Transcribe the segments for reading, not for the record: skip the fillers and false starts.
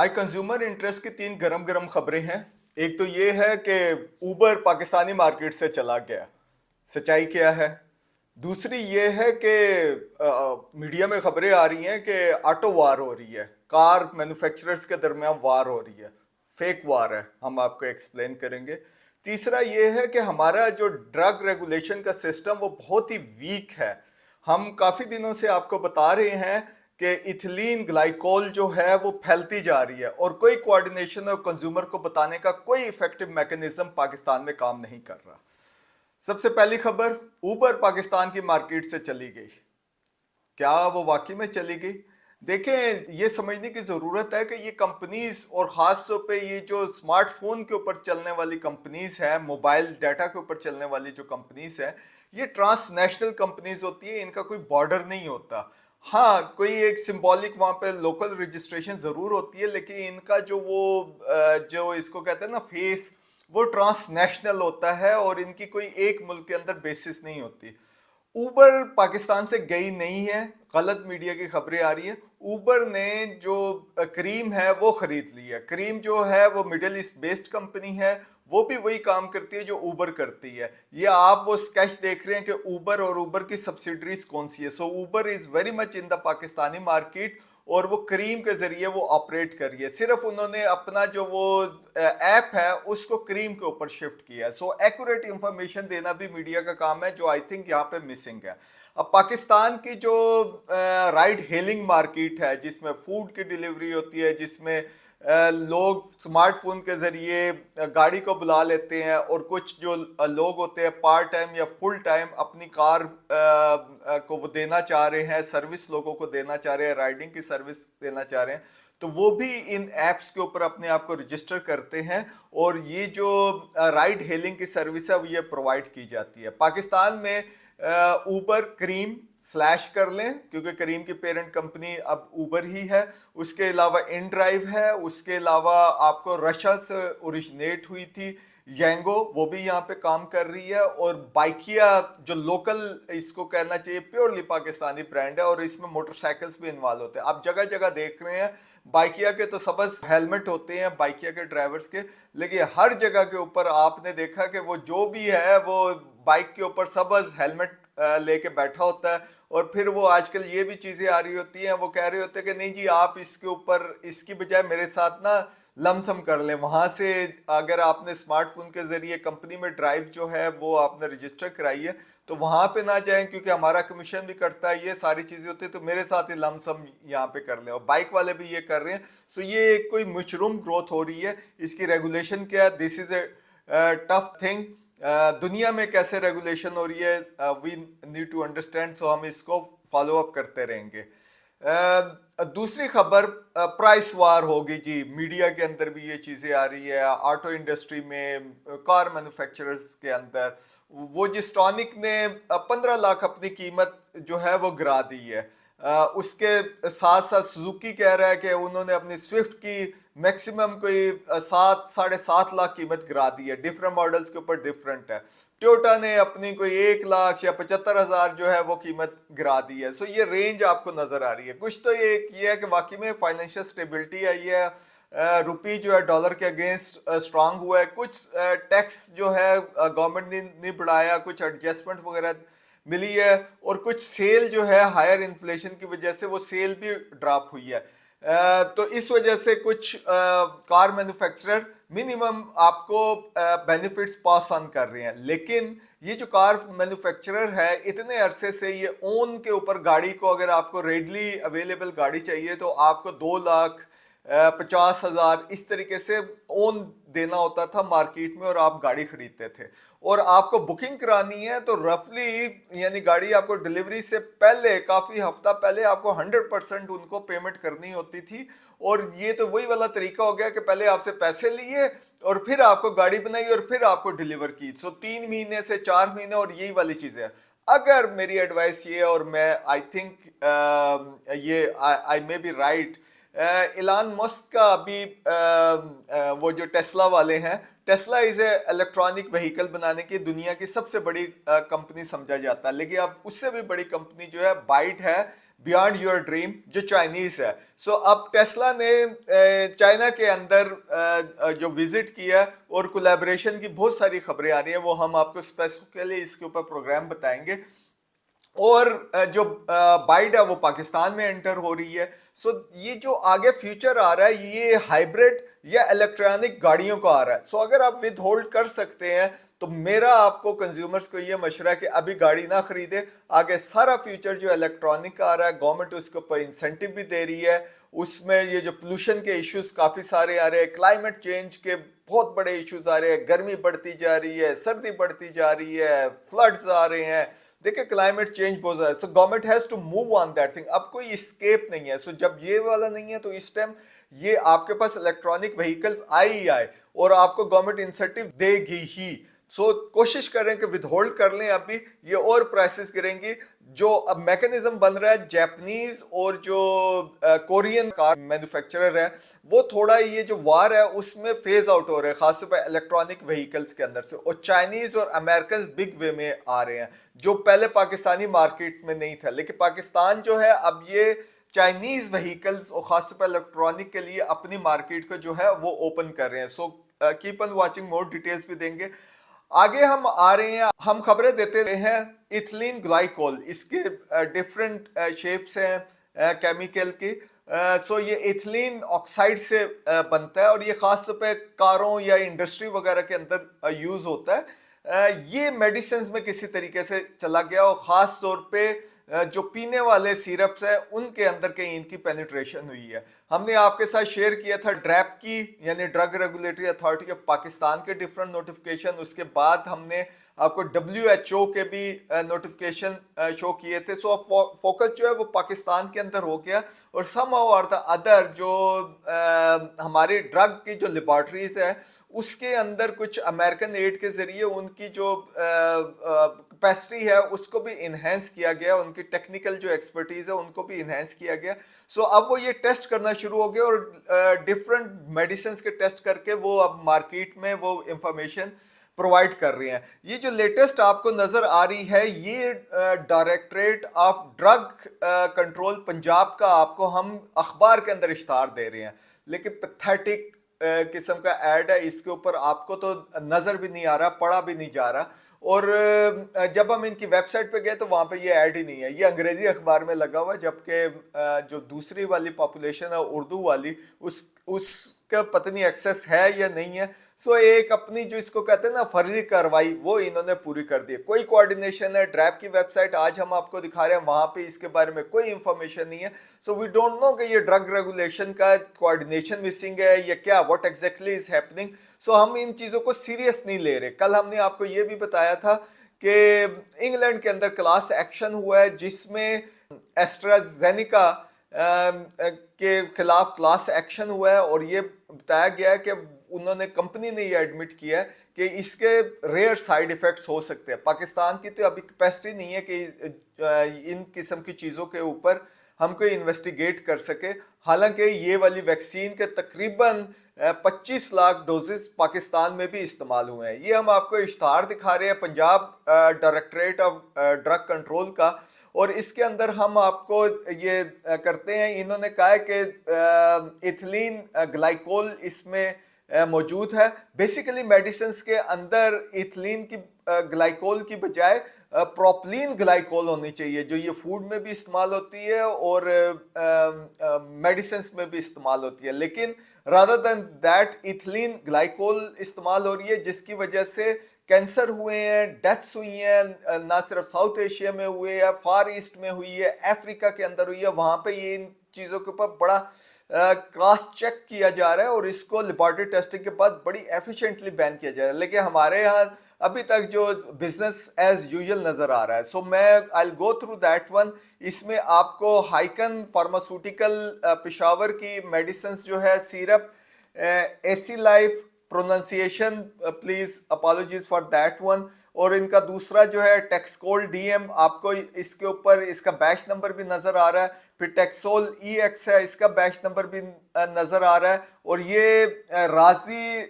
आज consumer interest की तीन गरम गरम खबरें हैं। एक तो ये है कि उबर पाकिस्तानी मार्केट से चला गया। सच्चाई क्या है? दूसरी ये है कि मीडिया में खबरें आ रही हैं कि ऑटो वार हो रही है, कार मैन्युफैक्चरर्स के दरमियान वार हो रही है। फेक वार है, हम आपको एक्सप्लेन करेंगे। तीसरा ये है कि हमारा जो ड्रग रेगुलेशन का सिस्टम वो बहुत ही वीक है। हम काफ़ी दिनों से आपको बता रहे हैं कि इथिलीन ग्लाइकोल जो है वो फैलती जा रही है और कोई कोऑर्डिनेशन और कंज्यूमर को बताने का कोई इफेक्टिव मैकेनिज्म पाकिस्तान में काम नहीं कर रहा। सबसे पहली खबर, उबर पाकिस्तान की मार्केट से चली गई। क्या वो वाकई में चली गई? देखें, ये समझने की ज़रूरत है कि ये कंपनीज और ख़ास तौर पे ये जो स्मार्टफोन के ऊपर चलने वाली कंपनीज है, मोबाइल डाटा के ऊपर चलने वाली जो कंपनीज है, ये ट्रांसनेशनल कंपनीज होती है। इनका कोई बॉर्डर नहीं होता। हाँ, कोई एक सिंबॉलिक वहाँ पे लोकल रजिस्ट्रेशन ज़रूर होती है, लेकिन इनका जो वो जो इसको कहते हैं ना फेस, वो ट्रांसनेशनल होता है और इनकी कोई एक मुल्क के अंदर बेसिस नहीं होती। उबर पाकिस्तान से गई नहीं है, गलत मीडिया की खबरें आ रही हैं। उबर ने जो क्रीम है वो खरीद ली है। क्रीम जो है वो मिडिल ईस्ट बेस्ड कंपनी है, वो भी वही काम करती है जो उबर करती है। ये आप वो स्केच देख रहे हैं कि उबर और उबर की सब्सिडरीज कौन सी है। So Uber is very much in the Pakistani market और वो क्रीम के जरिए वो ऑपरेट कर रही है। सिर्फ उन्होंने अपना जो वो ऐप है उसको क्रीम के ऊपर शिफ्ट किया है। सो एक्यूरेट इंफॉर्मेशन देना भी मीडिया का काम है, जो आई थिंक यहाँ पे मिसिंग है। अब पाकिस्तान की जो राइड हेलिंग मार्केट है, जिसमें फूड की डिलीवरी होती है, जिसमें लोग स्मार्टफोन के जरिए गाड़ी को बुला लेते हैं और कुछ जो लोग होते हैं पार्ट टाइम या फुल टाइम अपनी कार को वो देना चाह रहे हैं, सर्विस लोगों को देना चाह रहे हैं, राइडिंग की सर्विस देना चाह रहे हैं, तो वो भी इन एप्स के ऊपर अपने आप को रजिस्टर करते हैं और ये जो राइड हेलिंग की सर्विस है वो ये प्रोवाइड की जाती है। पाकिस्तान में ऊबर क्रीम स्लैश कर लें, क्योंकि करीम की पेरेंट कंपनी अब उबर ही है। उसके अलावा इन ड्राइव है, उसके अलावा आपको रशिया से ओरिजिनेट हुई थी यंगो, वो भी यहाँ पे काम कर रही है। और बाइकिया जो लोकल इसको कहना चाहिए प्योरली पाकिस्तानी ब्रांड है और इसमें मोटरसाइकिल्स भी इन्वॉल्व होते हैं। आप जगह जगह देख रहे हैं बाइकिया के तो सबस हेलमेट होते हैं बाइकिया के ड्राइवर्स के, लेकिन हर जगह के ऊपर आपने देखा कि वो जो भी है वो बाइक के ऊपर सबस हेलमेट लेके बैठा होता है। और फिर वो आजकल ये भी चीजें आ रही होती हैं, वो कह रहे होते हैं कि नहीं जी आप इसके ऊपर इसकी बजाय मेरे साथ ना लमसम कर लें। वहां से अगर आपने स्मार्टफोन के जरिए कंपनी में ड्राइव जो है वो आपने रजिस्टर कराई है तो वहां पे ना जाएं, क्योंकि हमारा कमीशन भी कटता है, ये सारी चीजें होती है, तो मेरे साथ ही लमसम यहाँ पे कर लें। और बाइक वाले भी ये कर रहे हैं। सो ये एक कोई मशरूम ग्रोथ हो रही है। इसकी रेगुलेशन क्या है? This is a tough thing. दुनिया में कैसे रेगुलेशन हो रही है वी नीड टू अंडरस्टैंड, सो हम इसको फॉलो अप करते रहेंगे। दूसरी खबर, प्राइस वार होगी जी। मीडिया के अंदर भी ये चीज़ें आ रही है, ऑटो इंडस्ट्री में, कार मैन्युफैक्चरर्स के अंदर। वो जिस्टॉनिक ने 15 लाख अपनी कीमत जो है वो गिरा दी है। उसके साथ साथ सुजुकी कह रहा है कि उन्होंने अपनी स्विफ्ट की मैक्सिमम कोई 7 साढ़े 7 लाख कीमत गिरा दी है। डिफरेंट मॉडल्स के ऊपर डिफरेंट है। टोयोटा ने अपनी कोई 1 लाख या 75,000 जो है वो कीमत गिरा दी है। सो ये रेंज आपको नजर आ रही है। कुछ तो ये है कि वाकई में फाइनेंशियल स्टेबिलिटी आई है, रुपी जो है डॉलर के अगेंस्ट स्ट्रांग हुआ है। कुछ टैक्स जो है गवर्नमेंट ने नहीं बढ़ाया, कुछ एडजस्टमेंट वगैरह मिली है। और कुछ सेल जो है हायर इन्फ्लेशन की वजह से वो सेल भी ड्रॉप हुई है। तो इस वजह से कुछ कार मैन्युफैक्चरर मिनिमम आपको बेनिफिट्स पास ऑन कर रहे हैं। लेकिन ये जो कार मैन्युफैक्चरर है, इतने अरसे से ये ओन के ऊपर गाड़ी को, अगर आपको रेडली अवेलेबल गाड़ी चाहिए तो आपको 2 लाख 50,000 इस तरीके से ओन देना होता था मार्केट में और आप गाड़ी खरीदते थे। और आपको बुकिंग करानी है तो रफली यानी गाड़ी आपको डिलीवरी से पहले, काफ़ी हफ्ता पहले आपको 100% उनको पेमेंट करनी होती थी। और ये तो वही वाला तरीका हो गया कि पहले आपसे पैसे लिए और फिर आपको गाड़ी बनाई और फिर आपको डिलीवर की। सो 3 महीने से 4 महीने और यही वाली चीज़ें हैं। अगर मेरी एडवाइस ये, और मैं आई थिंक ये I may be right, Elon Musk का अभी वो जो टेस्ला वाले हैं, Tesla is a electronic vehicle बनाने की दुनिया की सबसे बड़ी कंपनी समझा जाता है, लेकिन अब उससे भी बड़ी कंपनी जो है बाइट है, बियॉन्ड योर ड्रीम, जो चाइनीज है। सो अब टेस्ला ने चाइना के अंदर जो विजिट किया और कोलैबोरेशन की बहुत सारी खबरें आ रही है, वो हम आपको स्पेसिफिकली इसके ऊपर प्रोग्राम बताएंगे। और जो बाइड है वो पाकिस्तान में एंटर हो रही है। सो ये जो आगे फ्यूचर आ रहा है ये हाइब्रिड या इलेक्ट्रॉनिक गाड़ियों का आ रहा है। सो अगर आप विद होल्ड कर सकते हैं तो मेरा आपको कंज्यूमर्स को ये मशवरा है कि अभी गाड़ी ना खरीदे, आगे सारा फ्यूचर जो इलेक्ट्रॉनिक का आ रहा है, गवर्नमेंट उसके ऊपर इंसेंटिव भी दे रही है। उसमें ये जो पोल्यूशन के इश्यूज काफ़ी सारे आ रहे हैं, क्लाइमेट चेंज के बहुत बड़े इश्यूज आ रहे हैं, गर्मी बढ़ती जा रही है, सर्दी बढ़ती जा रही है, फ्लड्स आ रहे हैं। देखिए क्लाइमेट चेंज बहुत ज़्यादा, so government has to move on that thing. अब कोई स्केप नहीं है। सो जब ये वाला नहीं है तो इस टाइम ये आपके पास इलेक्ट्रॉनिक व्हीकल्स आए ही आए और आपको गवर्नमेंट इंसेंटिव देगी ही। सो कोशिश करें कि विदहोल्ड कर लें, अभी ये और प्राइसेस गिरेंगी। जो अब मैकेनिज्म बन रहा है जापानीज और जो कोरियन कार मैन्युफैक्चरर है, वो थोड़ा ये जो वार है उसमें फेज आउट हो रहे हैं, खासतौर पर इलेक्ट्रॉनिक व्हीकल्स के अंदर से। और चाइनीज और अमेरिकन बिग वे में आ रहे हैं, जो पहले पाकिस्तानी मार्केट में नहीं था। लेकिन पाकिस्तान जो है अब ये चाइनीज व्हीकल्स और खासतौर पर इलेक्ट्रॉनिक के लिए अपनी मार्केट को जो है वो ओपन कर रहे हैं। So keep on watching, more details भी देंगे। आगे हम आ रहे हैं, हम खबरें देते रहे हैं इथिलीन ग्लाइकोल, इसके डिफरेंट शेप्स हैं केमिकल की। सो ये इथिलीन ऑक्साइड से बनता है और ये खास तौर पे कारों या इंडस्ट्री वगैरह के अंदर यूज होता है। ये मेडिसिन में किसी तरीके से चला गया और ख़ास तौर पे जो पीने वाले सिरप्स हैं उनके अंदर कहीं इनकी पेनिट्रेशन हुई है। हमने आपके साथ शेयर किया था ड्रैप की, यानी drug regulatory authority of Pakistan के डिफरेंट नोटिफिकेशन। उसके बाद हमने आपको WHO के भी नोटिफिकेशन शो किए थे। सो फोकस जो है वो पाकिस्तान के अंदर हो गया और समहाउ और द अदर जो हमारी ड्रग की जो लेबॉर्ट्रीज है उसके अंदर कुछ अमेरिकन एड के जरिए उनकी जो कैपेसिटी है उसको भी इन्हेंस किया गया, उनकी टेक्निकल जो एक्सपर्टीज है उनको भी इन्हेंस किया गया। सो अब वो ये टेस्ट करना शुरू हो गया और डिफरेंट मेडिसिन के टेस्ट करके वो अब मार्केट में वो इंफॉर्मेशन प्रोवाइड कर रही हैं। ये जो लेटेस्ट आपको नजर आ रही है ये directorate of drug control Punjab का आपको हम अखबार के अंदर इश्तार दे रहे हैं, लेकिन पैथेटिक किस्म का ऐड है, इसके ऊपर आपको तो नजर भी नहीं आ रहा, पढ़ा भी नहीं जा रहा। और जब हम इनकी वेबसाइट पे गए तो वहाँ पे ये ऐड ही नहीं है, ये अंग्रेजी अखबार में लगा हुआ है। जबकि जो दूसरी वाली पॉपुलेशन है उर्दू वाली, उसका पता नहीं एक्सेस है या नहीं है। सो एक अपनी जो इसको कहते हैं ना फर्जी कार्रवाई, वो इन्होंने पूरी कर दी। कोई कोऑर्डिनेशन है, ड्रैप की वेबसाइट आज हम आपको दिखा रहे हैं, वहाँ पे इसके बारे में कोई इंफॉर्मेशन नहीं है। सो वी डोंट नो कि ये ड्रग रेगुलेशन का कोऑर्डिनेशन मिसिंग है या क्या, व्हाट एग्जैक्टली इज हैपनिंग। सो हम इन चीज़ों को सीरियस नहीं ले रहे। कल हमने आपको ये भी बताया था कि इंग्लैंड के अंदर क्लास एक्शन हुआ है जिसमें एस्ट्राजेनिका के खिलाफ क्लास एक्शन हुआ है और ये बताया गया है कि उन्होंने, कंपनी ने ये एडमिट किया है कि इसके रेयर साइड इफेक्ट्स हो सकते हैं। पाकिस्तान की तो अभी कैपेसिटी नहीं है कि इन किस्म की चीज़ों के ऊपर हम कोई इन्वेस्टिगेट कर सके। हालांकि ये वाली वैक्सीन के तकरीबन 25 लाख डोजेस पाकिस्तान में भी इस्तेमाल हुए हैं। ये हम आपको इश्तार दिखा रहे हैं Punjab directorate of drug control का, और इसके अंदर हम आपको ये करते हैं। इन्होंने कहा है कि इथिलीन ग्लाइकोल इसमें मौजूद है। बेसिकली मेडिसिन के अंदर इथिलीन की ग्लाइकोल की बजाय प्रोपलीन ग्लाइकोल होनी चाहिए, जो ये फूड में भी इस्तेमाल होती है और मेडिसिन में भी इस्तेमाल होती है। लेकिन rather than that ethylene glycol इस्तेमाल हो रही है, जिसकी वजह से कैंसर हुए हैं, डेथ्स हुई हैं, ना सिर्फ साउथ एशिया में हुए हैं, फार ईस्ट में हुई है, अफ्रीका के अंदर हुई है। वहाँ पे ये इन चीज़ों के ऊपर बड़ा क्रॉस चेक किया जा रहा है और इसको लेबॉर्टरी टेस्टिंग के बाद बड़ी एफिशिएंटली बैन किया जा रहा है। लेकिन हमारे यहाँ अभी तक जो बिजनेस एज यूजुअल नज़र आ रहा है। सो मैं I will go through that one. इसमें आपको हाइकन फार्मास्यूटिकल पेशावर की मेडिसिन जो है syrup, AC life, pronunciation please apologies for that one. और इनका दूसरा जो है टेक्सकोल डीएम, आपको इसके ऊपर इसका बैच नंबर भी नजर आ रहा है। फिर टेक्सोल ईएक्स है, इसका बैच नंबर भी नजर आ रहा है। और ये राजी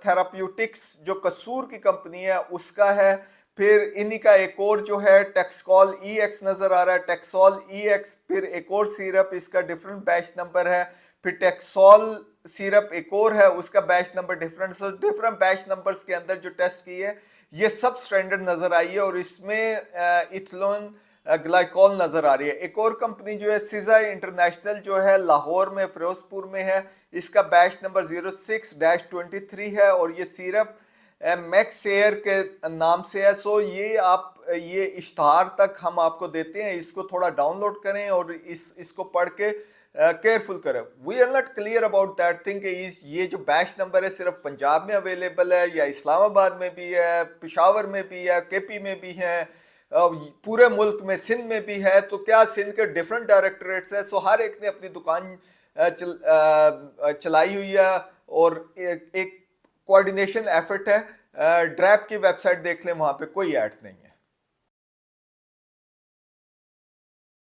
थेराप्यूटिक्स जो कसूर की कंपनी है उसका है। फिर इन्हीं का एक और जो है टेक्सकॉल ई एक्स नजर आ रहा है, टेक्सॉल ई एक्स। फिर एक और सिरप, इसका डिफरेंट बैच नंबर है। फिर टेक्सॉल सिरप एक और है, उसका batch number different. So different batch numbers के अंदर जो टेस्ट किए ये सब स्टैंडर्ड नजर आई है। और इसमें इथलोन ग्लाइकॉल नजर आ रही है। एक और कंपनी जो है सिजा इंटरनेशनल जो है लाहौर में फिरोजपुर में है, इसका बैच नंबर 06-23 है। और ये सिरप मैक्स एयर के नाम से है। सो ये आप ये इश्तहार तक हम आपको देते हैं, इसको थोड़ा डाउनलोड करें और इसको पढ़ के केयरफुल करें। We are not clear about that thing कि ये जो बैच नंबर है सिर्फ पंजाब में अवेलेबल है या इस्लामाबाद में भी है, पेशावर में भी है, केपी में भी है, पूरे मुल्क में, सिंध में भी है। तो क्या सिंध के डिफरेंट डायरेक्टरेट्स है। सो हर एक ने अपनी दुकान चलाई हुई है और एक कोऑर्डिनेशन एफर्ट है। ड्रैप की वेबसाइट देख लें, वहां पे कोई ऐड नहीं है।